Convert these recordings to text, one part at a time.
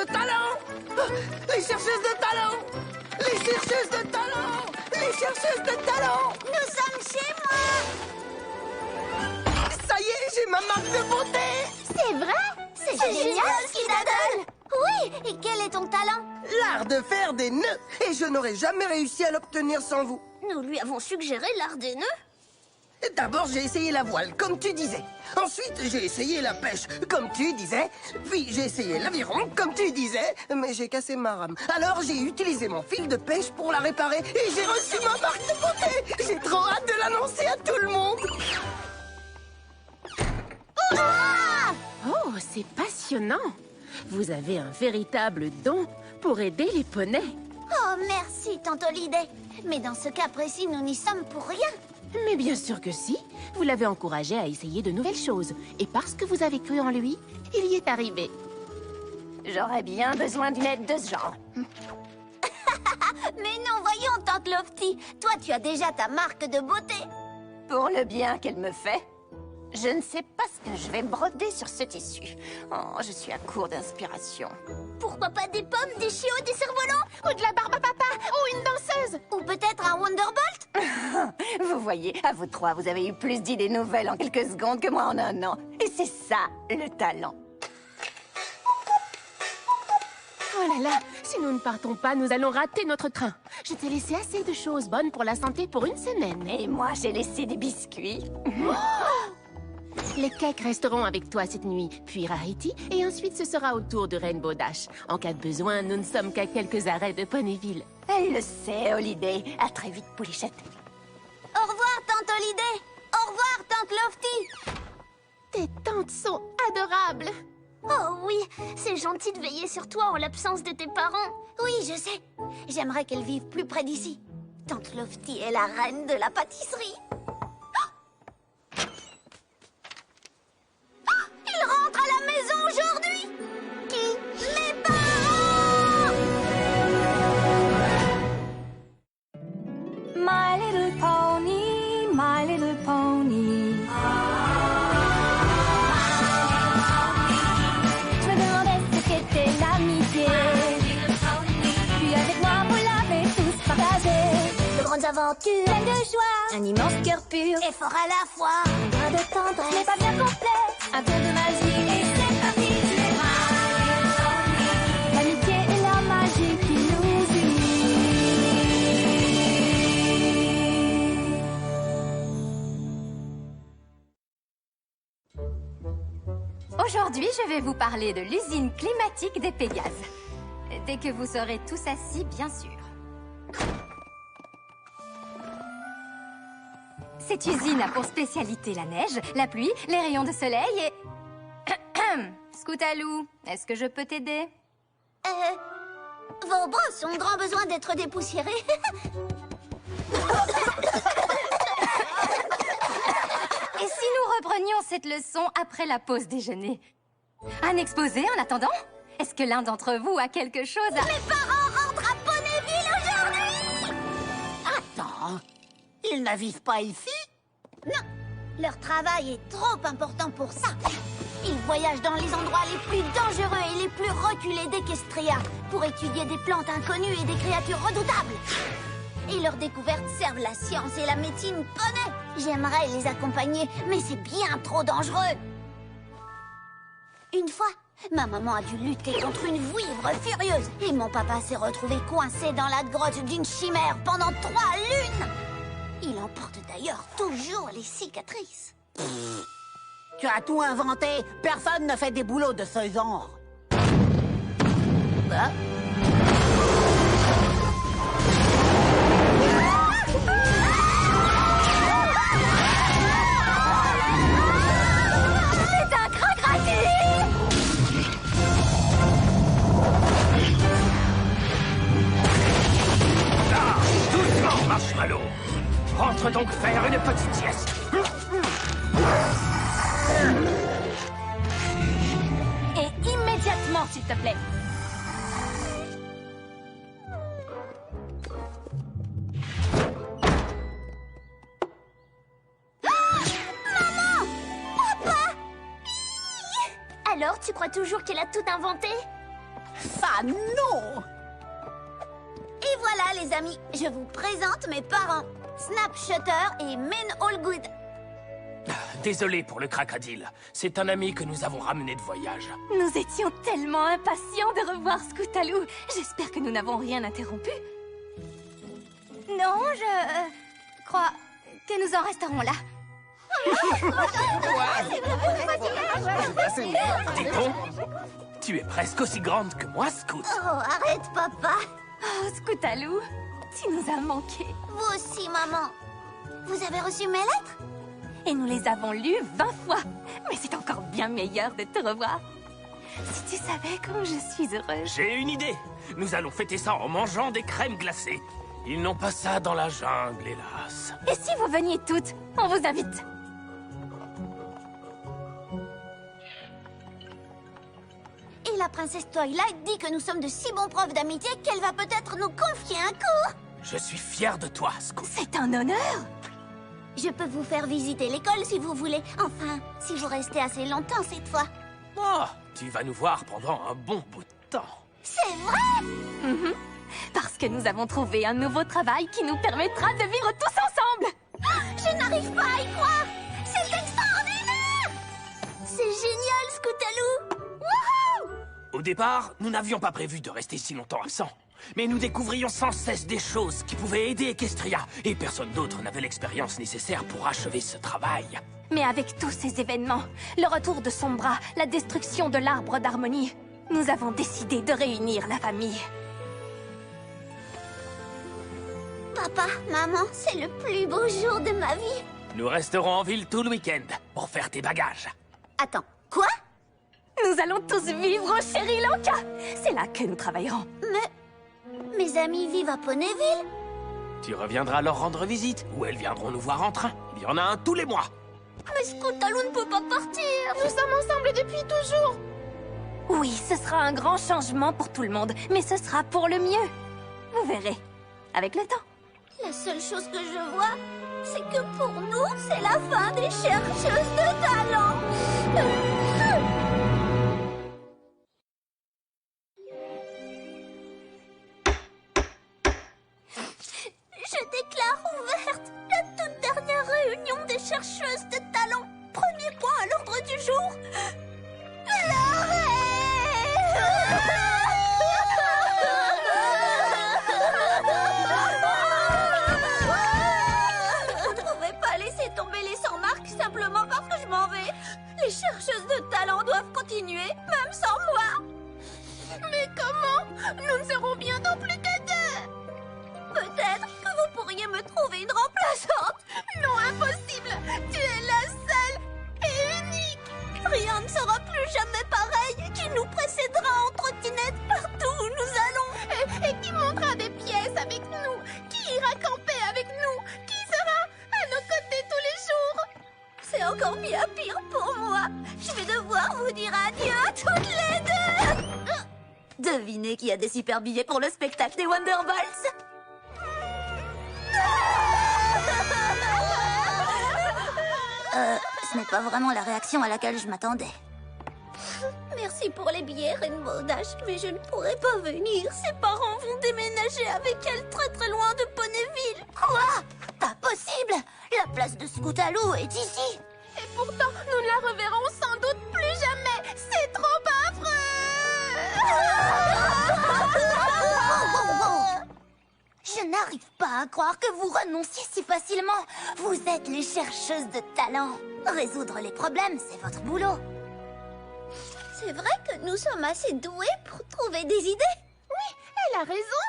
de talent! Les chercheuses de talent! Les chercheuses de talent! Les chercheuses de talent! Nous sommes chez moi! Ça y est, j'ai ma marque de beauté! C'est vrai? C'est génial, Skidaddle! Oui, et quel est ton talent? L'art de faire des nœuds! Et je n'aurais jamais réussi à l'obtenir sans vous. Nous lui avons suggéré l'art des nœuds. D'abord, j'ai essayé la voile, comme tu disais. Ensuite, j'ai essayé la pêche, comme tu disais. Puis, j'ai essayé l'aviron, comme tu disais. Mais j'ai cassé ma rame. Alors, j'ai utilisé mon fil de pêche pour la réparer. Et j'ai reçu ma marque de beauté. J'ai trop hâte de l'annoncer à tout le monde. Oh, c'est passionnant! Vous avez un véritable don pour aider les poneys. Oh, merci, Tante Holiday. Mais dans ce cas précis, nous n'y sommes pour rien. Mais bien sûr que si. Vous l'avez encouragé à essayer de nouvelles choses. Et parce que vous avez cru en lui, il y est arrivé. J'aurais bien besoin d'une aide de ce genre. Mais non, voyons, Tante Lofty. Toi, tu as déjà ta marque de beauté. Pour le bien qu'elle me fait, je ne sais pas ce que je vais broder sur ce tissu. Oh, je suis à court d'inspiration. Pourquoi pas des pommes, des chiots, des cerfs-volants? Ou de la barbe à papa, ou une danseuse. Ou peut-être un Wonderbolt? Vous voyez, à vous trois, vous avez eu plus d'idées nouvelles en quelques secondes que moi en un an. Et c'est ça, le talent. Oh là là, si nous ne partons pas, nous allons rater notre train. Je t'ai laissé assez de choses bonnes pour la santé pour une semaine. Et moi, j'ai laissé des biscuits. Les cakes resteront avec toi cette nuit, puis Rarity, et ensuite ce sera au tour de Rainbow Dash. En cas de besoin, nous ne sommes qu'à quelques arrêts de Ponyville. Elle le sait, Holiday. À très vite, Poulichette. Au revoir, Tante Holiday. Au revoir, Tante Lofty. Tes tantes sont adorables. Oh oui, c'est gentil de veiller sur toi en l'absence de tes parents. Oui, je sais. J'aimerais qu'elles vivent plus près d'ici. Tante Lofty est la reine de la pâtisserie. Il rentre à la maison aujourd'hui. Qui? Mes parents! My little pony, my little pony. Je me demandais ce qu'était l'amitié. Puis avec moi, vous l'avez tous partagé. De grandes aventures, Pleine de joie, un immense cœur pur. et fort à la fois. Un brin de tendresse, n'est pas bien complet. Un tour de magie et c'est parti. L'amitié et la magie qui nous unit. Aujourd'hui, je vais vous parler de l'usine climatique des Pégases. Dès que vous serez tous assis, bien sûr. Cette usine a pour spécialité la neige, la pluie, les rayons de soleil et... Scootaloo, est-ce que je peux t'aider? Vos brosses ont grand besoin d'être dépoussiérées. Et si nous reprenions cette leçon après la pause déjeuner? Un exposé en attendant? Est-ce que l'un d'entre vous a quelque chose à... Mes parents rentrent à Ponyville aujourd'hui! Attends, ils ne vivent pas ici? Non, leur travail est trop important pour ça. Ils voyagent dans les endroits les plus dangereux et les plus reculés d'Equestria pour étudier des plantes inconnues et des créatures redoutables. Et leurs découvertes servent la science et la médecine poney. J'aimerais les accompagner, mais c'est bien trop dangereux. Une fois, ma maman a dû lutter contre une vouivre furieuse et mon papa s'est retrouvé coincé dans la grotte d'une chimère pendant 3 lunes. Il en porte d'ailleurs toujours les cicatrices. Tu as tout inventé. Personne ne fait des boulots de ce genre. Hein? C'est un crocodile! Ah, doucement, Marshmallow. Rentre donc faire une petite sieste. Et immédiatement, s'il te plaît. Alors, tu crois toujours qu'elle a tout inventé? Ça, non! Et voilà, les amis, je vous présente mes parents, Snapshutter et Min Allgood. Désolé pour le crocodile. C'est un ami que nous avons ramené de voyage. Nous étions tellement impatients de revoir Scootaloo. J'espère que nous n'avons rien interrompu. Non, je crois que nous en resterons là. Dis donc, tu es presque aussi grande que moi, Scoot. Oh, arrête, papa. Oh, Scootaloo, tu nous as manqué. Vous aussi, maman. Vous avez reçu mes lettres? Et nous les avons lues 20 fois. Mais c'est encore bien meilleur de te revoir. Si tu savais comme je suis heureuse. J'ai une idée. Nous allons fêter ça en mangeant des crèmes glacées. Ils n'ont pas ça dans la jungle, hélas. Et si vous veniez toutes, on vous invite. Et la princesse Twilight dit que nous sommes de si bons profs d'amitié qu'elle va peut-être nous confier un cours. Je suis fier de toi, Scoot. C'est un honneur. Je peux vous faire visiter l'école si vous voulez. Enfin, si vous restez assez longtemps cette fois. Oh, tu vas nous voir pendant un bon bout de temps. C'est vrai? Parce que nous avons trouvé un nouveau travail qui nous permettra de vivre tous ensemble. Je n'arrive pas à y croire. C'est extraordinaire. C'est génial, Scootaloo. Wouhou! Au départ, nous n'avions pas prévu de rester si longtemps absents. Mais nous découvrions sans cesse des choses qui pouvaient aider Equestria. Et personne d'autre n'avait l'expérience nécessaire pour achever ce travail. Mais avec tous ces événements, le retour de Sombra, la destruction de l'arbre d'harmonie, nous avons décidé de réunir la famille. Papa, maman, c'est le plus beau jour de ma vie. Nous resterons en ville tout le week-end pour faire tes bagages. Attends, quoi? Nous allons tous vivre au Sri Lanka. C'est là que nous travaillerons. Mais mes amis vivent à Ponyville. Tu reviendras leur rendre visite ou elles viendront nous voir en train. Il y en a un tous les mois. Mais Scootaloo ne peut pas partir. Nous sommes ensemble depuis toujours. Oui, ce sera un grand changement pour tout le monde, mais ce sera pour le mieux. Vous verrez, avec le temps. La seule chose que je vois, c'est que pour nous, c'est la fin des chercheuses de talent. Je déclare ouverte la toute dernière réunion des chercheuses de talent. Premier point à l'ordre du jour. Vous ne pouvez pas laisser tomber les 100 marques simplement parce que je m'en vais. Les chercheuses de talent doivent continuer, même sans moi. Mais comment? Nous ne serons bientôt plus que deux. Peut-être que vous pourriez me trouver une remplaçante. Non, impossible. Tu es la seule et unique. Rien ne sera plus jamais pareil. Qui nous précédera en trottinette partout où nous allons. Et qui montera des pièces avec nous? Qui ira camper avec nous? Qui sera à nos côtés tous les jours? C'est encore bien pire pour moi. Je vais devoir vous dire adieu toutes les deux. Devinez qui a des super billets pour le spectacle des Wonderballs. Ce n'est pas vraiment la réaction à laquelle je m'attendais. Merci pour les billets, Rainbow Dash, mais je ne pourrai pas venir. Ses parents vont déménager avec elle très très loin de Ponyville. Quoi? Pas possible! La place de Scootaloo est ici. Et pourtant, nous ne la reverrons sans doute plus jamais. C'est trop affreux. Je n'arrive pas à croire que vous renonciez si facilement. Vous êtes les chercheuses de talent. Résoudre les problèmes, c'est votre boulot. C'est vrai que nous sommes assez doués pour trouver des idées. Oui, elle a raison.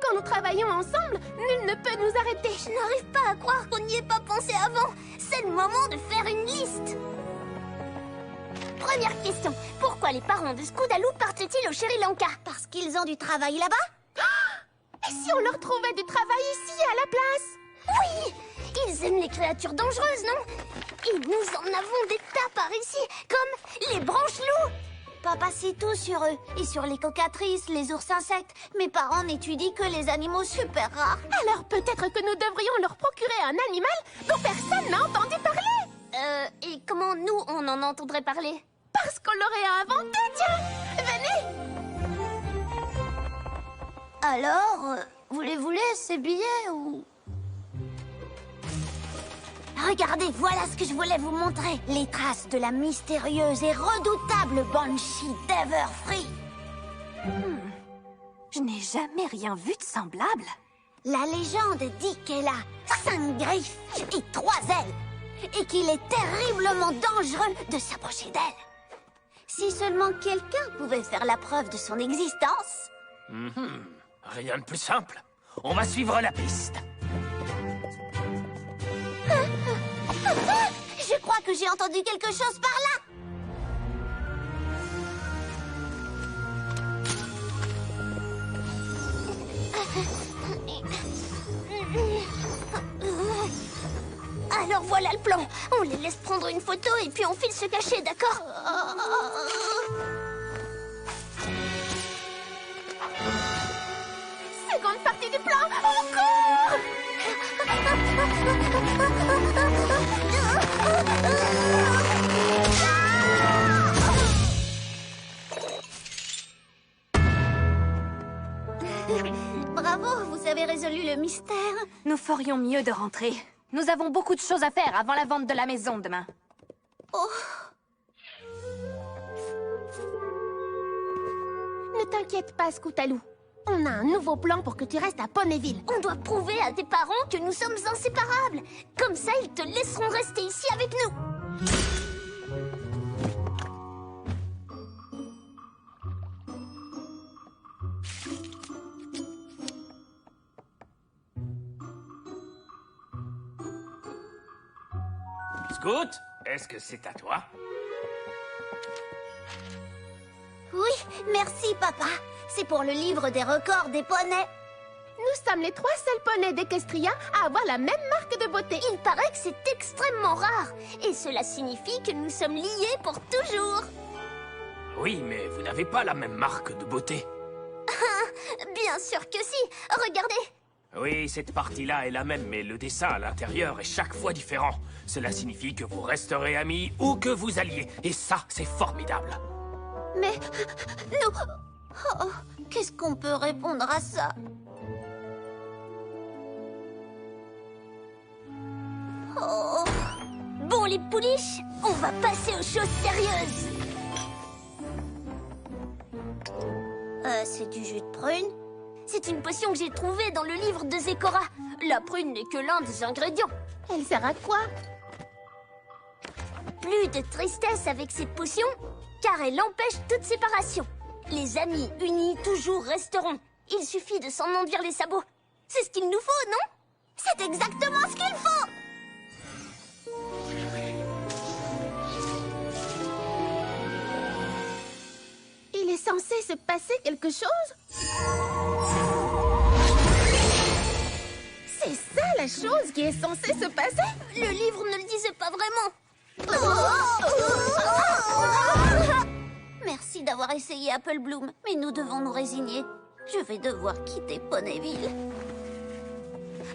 Quand nous travaillons ensemble, nul ne peut nous arrêter. Je n'arrive pas à croire qu'on n'y ait pas pensé avant. C'est le moment de faire une liste. Première question. Pourquoi les parents de Scootaloo partent-ils au Sri Lanka? Parce qu'ils ont du travail là-bas? Et si on leur trouvait du travail ici, à la place? Oui! Ils aiment les créatures dangereuses, non? Et nous en avons des tas par ici, comme les branches-loups. Papa sait tout sur eux, et sur les cocatrices, les ours insectes. Mes parents n'étudient que les animaux super rares. Alors peut-être que nous devrions leur procurer un animal dont personne n'a entendu parler. Et comment nous, on en entendrait parler? Parce qu'on l'aurait inventé, tiens. Venez. Alors, voulez-vous ces billets ou... Regardez, voilà ce que je voulais vous montrer. Les traces de la mystérieuse et redoutable Banshee d'Everfree. Je n'ai jamais rien vu de semblable. La légende dit qu'elle a 5 griffes et 3 ailes. Et qu'il est terriblement dangereux de s'approcher d'elle. Si seulement quelqu'un pouvait faire la preuve de son existence. Rien de plus simple. On va suivre la piste. Je crois que j'ai entendu quelque chose par là. Alors voilà le plan. On les laisse prendre une photo et puis on file se cacher, d'accord? Seconde partie du plan, on court! Bravo, vous avez résolu le mystère. Nous ferions mieux de rentrer. Nous avons beaucoup de choses à faire avant la vente de la maison demain. Oh. Ne t'inquiète pas, Scootaloo. On a un nouveau plan pour que tu restes à Ponyville. On doit prouver à tes parents que nous sommes inséparables. Comme ça, ils te laisseront rester ici avec nous. Scoot, est-ce que c'est à toi? Oui, merci, papa. C'est pour le livre des records des poneys. Nous sommes les 3 seuls poneys d'Equestria à avoir la même marque de beauté. Il paraît que c'est extrêmement rare. Et cela signifie que nous sommes liés pour toujours. Oui, mais vous n'avez pas la même marque de beauté. Bien sûr que si. Regardez. Oui, cette partie-là est la même, mais le dessin à l'intérieur est chaque fois différent. Cela signifie que vous resterez amis ou que vous alliez. Et ça, c'est formidable. Mais nous... Oh, qu'est-ce qu'on peut répondre à ça? Oh. Bon, les pouliches, on va passer aux choses sérieuses. C'est du jus de prune. C'est une potion que j'ai trouvée dans le livre de Zecora. La prune n'est que l'un des ingrédients. Elle sert à quoi? Plus de tristesse avec cette potion, car elle empêche toute séparation. Les amis unis toujours resteront. Il suffit de s'en enduire les sabots. C'est ce qu'il nous faut, non? C'est exactement ce qu'il faut! Il est censé se passer quelque chose? C'est ça la chose qui est censée se passer? Le livre ne le disait pas vraiment. Merci d'avoir essayé Apple Bloom, mais nous devons nous résigner. Je vais devoir quitter Ponyville.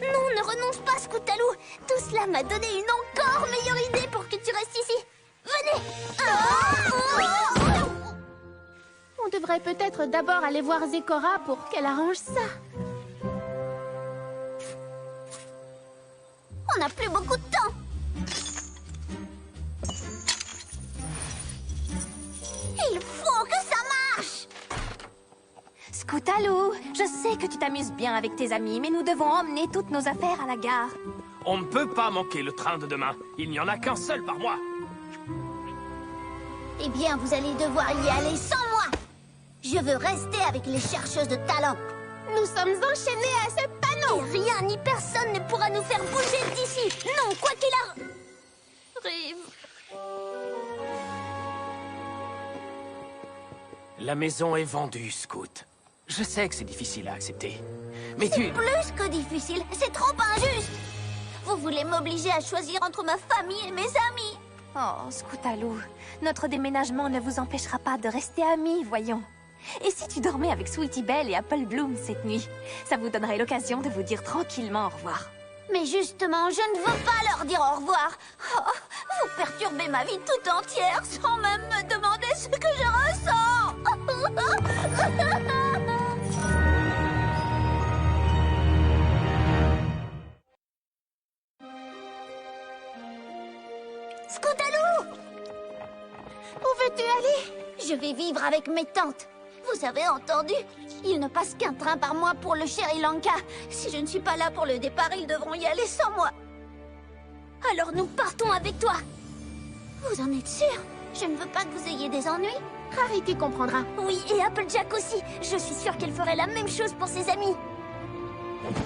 Non, ne renonce pas, Scootaloo. Tout cela m'a donné une encore meilleure idée pour que tu restes ici. Venez. On devrait peut-être d'abord aller voir Zecora pour qu'elle arrange ça. On n'a plus beaucoup de temps. Il faut que ça marche. Scootaloo, je sais que tu t'amuses bien avec tes amis, mais nous devons emmener toutes nos affaires à la gare. On ne peut pas manquer le train de demain. Il n'y en a qu'un seul par mois. Eh bien, vous allez devoir y aller sans moi. Je veux rester avec les chercheuses de talent. Nous sommes enchaînés à ce panneau. Et rien ni personne ne pourra nous faire bouger d'ici. Non, quoi qu'il arrive. La maison est vendue, Scoot. Je sais que c'est difficile à accepter. Mais tu... Plus que difficile, c'est trop injuste. Vous voulez m'obliger à choisir entre ma famille et mes amis. Oh, Scootaloo, notre déménagement ne vous empêchera pas de rester amis, voyons. Et si tu dormais avec Sweetie Belle et Apple Bloom cette nuit? Ça vous donnerait l'occasion de vous dire tranquillement au revoir. Mais justement, je ne veux pas leur dire au revoir. Oh, vous perturbez ma vie tout entière sans même me demander ce que je ressens. vas-tu aller? Je vais vivre avec mes tantes. Vous avez entendu? Il ne passe qu'un train par mois pour le Sri Lanka. Si je ne suis pas là pour le départ, ils devront y aller sans moi. Alors nous partons avec toi. Vous en êtes sûr? Je ne veux pas que vous ayez des ennuis. Rarity comprendra. Oui, et Applejack aussi. Je suis sûre qu'elle ferait la même chose pour ses amis.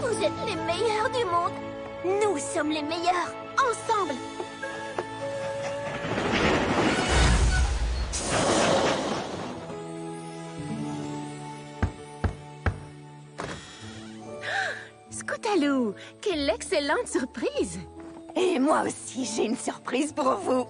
Vous êtes les meilleurs du monde. Nous sommes les meilleurs. Ensemble. Scootaloo, quelle excellente surprise! Et moi aussi, j'ai une surprise pour vous.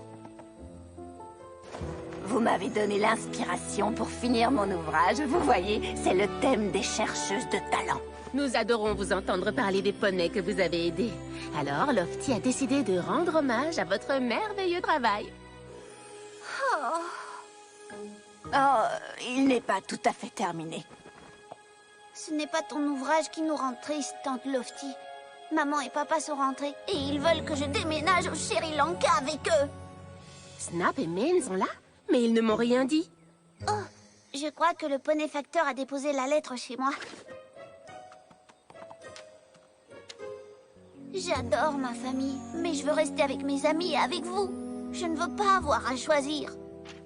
Vous m'avez donné l'inspiration pour finir mon ouvrage. Vous voyez, c'est le thème des chercheuses de talent. Nous adorons vous entendre parler des poneys que vous avez aidés. Alors, Lofty a décidé de rendre hommage à votre merveilleux travail. Oh, il n'est pas tout à fait terminé. Ce n'est pas ton ouvrage qui nous rend tristes, tante Lofty. Maman et papa sont rentrés et ils veulent que je déménage au Sri Lanka avec eux. Snap et Mane sont là, mais ils ne m'ont rien dit. Oh, je crois que le poney facteur a déposé la lettre chez moi. J'adore ma famille, mais je veux rester avec mes amis et avec vous. Je ne veux pas avoir à choisir.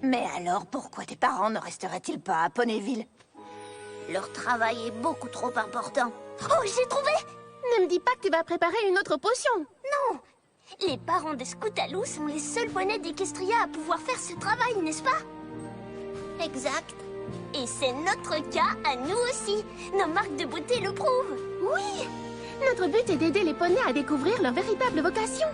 Mais alors, pourquoi tes parents ne resteraient-ils pas à Ponyville? Leur travail est beaucoup trop important. Oh, j'ai trouvé! Ne me dis pas que tu vas préparer une autre potion. Non! Les parents de Scootaloo sont les seuls poneys d'Equestria à pouvoir faire ce travail, n'est-ce pas? Exact. Et c'est notre cas à nous aussi. Nos marques de beauté le prouvent. Oui! Notre but est d'aider les poneys à découvrir leur véritable vocation.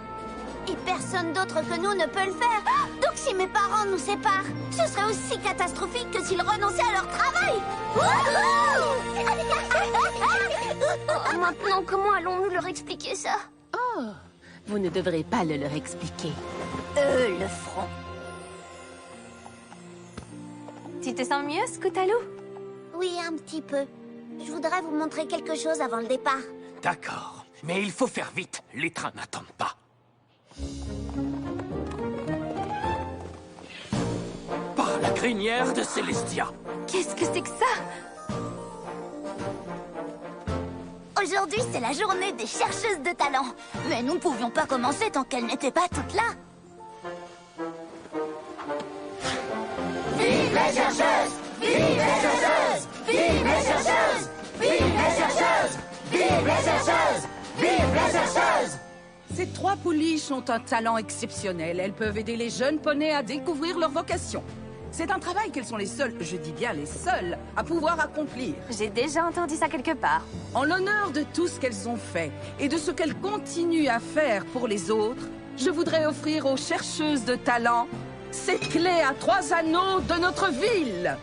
Et personne d'autre que nous ne peut le faire. Donc si mes parents nous séparent, ce serait aussi catastrophique que s'ils renonçaient à leur travail. Oh, maintenant, comment allons-nous leur expliquer ça? Oh, vous ne devrez pas le leur expliquer. Eux le feront. Tu te sens mieux, Scootaloo? Oui, un petit peu. Je voudrais vous montrer quelque chose avant le départ. D'accord, mais il faut faire vite. Les trains n'attendent pas. Par la crinière de Célestia. Qu'est-ce que c'est que ça? Aujourd'hui, c'est la journée des chercheuses de talent. Mais nous ne pouvions pas commencer tant qu'elles n'étaient pas toutes là. Vive les chercheuses! Vive les chercheuses! Vive les chercheuses! Vive les chercheuses! Vive les chercheuses! Vive les chercheuses! Ces 3 pouliches ont un talent exceptionnel. Elles peuvent aider les jeunes poneys à découvrir leur vocation. C'est un travail qu'elles sont les seules, je dis bien les seules, à pouvoir accomplir. J'ai déjà entendu ça quelque part. En l'honneur de tout ce qu'elles ont fait et de ce qu'elles continuent à faire pour les autres, je voudrais offrir aux chercheuses de talent ces clés à 3 anneaux de notre ville.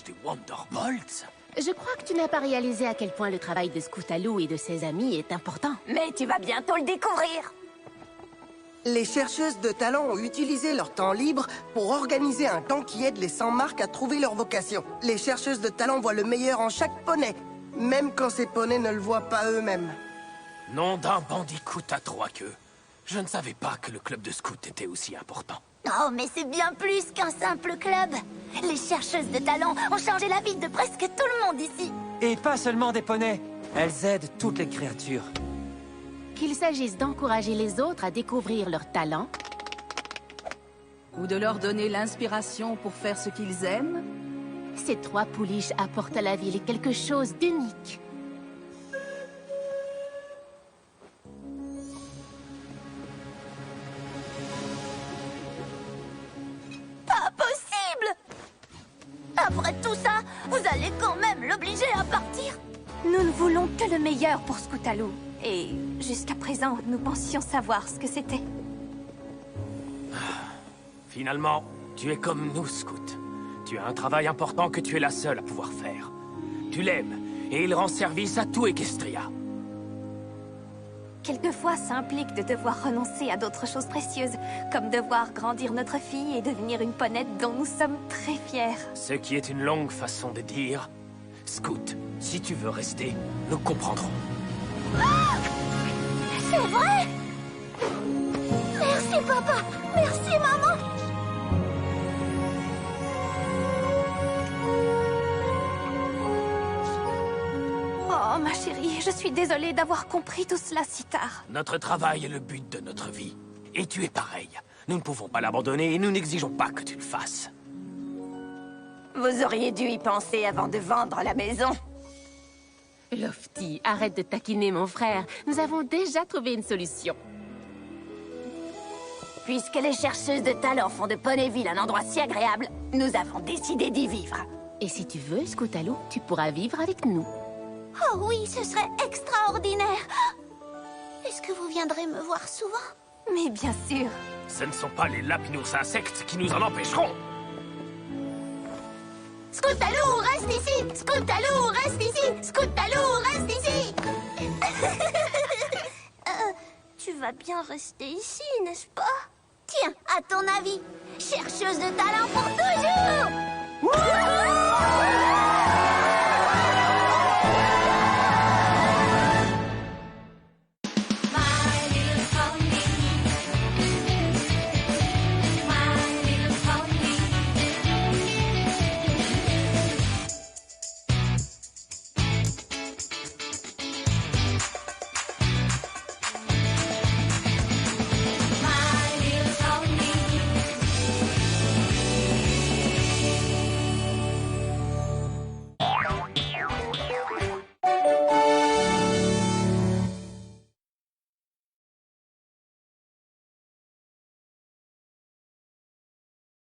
Des Wonderbolts? Je crois que tu n'as pas réalisé à quel point le travail de Scootaloo et de ses amis est important. Mais tu vas bientôt le découvrir. Les chercheuses de talent ont utilisé leur temps libre pour organiser un camp qui aide les sans-marques à trouver leur vocation. Les chercheuses de talent voient le meilleur en chaque poney, même quand ces poneys ne le voient pas eux-mêmes. Nom d'un bandicoot à 3 queues. Je ne savais pas que le club de scout était aussi important. Oh, mais c'est bien plus qu'un simple club. Les chercheuses de talent ont changé la vie de presque tout le monde ici. Et pas seulement des poneys. Elles aident toutes les créatures. Qu'il s'agisse d'encourager les autres à découvrir leurs talents, Ou de leur donner l'inspiration pour faire ce qu'ils aiment. ces 3 pouliches apportent à la ville quelque chose d'unique. Pas possible! Après tout ça, vous allez quand même l'obliger à partir? Nous ne voulons que le meilleur pour Scootaloo. Et jusqu'à présent, nous pensions savoir ce que c'était. Finalement, tu es comme nous, Scout. Tu as un travail important que tu es la seule à pouvoir faire. Tu l'aimes, et il rend service à tout Equestria. Quelquefois, ça implique de devoir renoncer à d'autres choses précieuses, comme de voir grandir notre fille et devenir une ponette dont nous sommes très fiers. Ce qui est une longue façon de dire... Scout, si tu veux rester, nous comprendrons. C'est vrai! Merci, papa! Merci, maman! Oh, ma chérie, je suis désolée d'avoir compris tout cela si tard. Notre travail est le but de notre vie. Et tu es pareil. Nous ne pouvons pas l'abandonner et nous n'exigeons pas que tu le fasses. Vous auriez dû y penser avant de vendre la maison. Lofty, arrête de taquiner mon frère. Nous avons déjà trouvé une solution. Puisque les chercheuses de talent font de Ponyville un endroit si agréable, nous avons décidé d'y vivre. Et si tu veux, Scoutalou, tu pourras vivre avec nous. Oh oui, ce serait extraordinaire! Est-ce que vous viendrez me voir souvent? Mais bien sûr. Ce ne sont pas les lapinours insectes qui nous en empêcheront. Scoutalou, reste ici! Scoutalou, reste ici! Scoutalou, reste ici! Tu vas bien rester ici, n'est-ce pas? Tiens, à ton avis, chercheuse de talent pour toujours!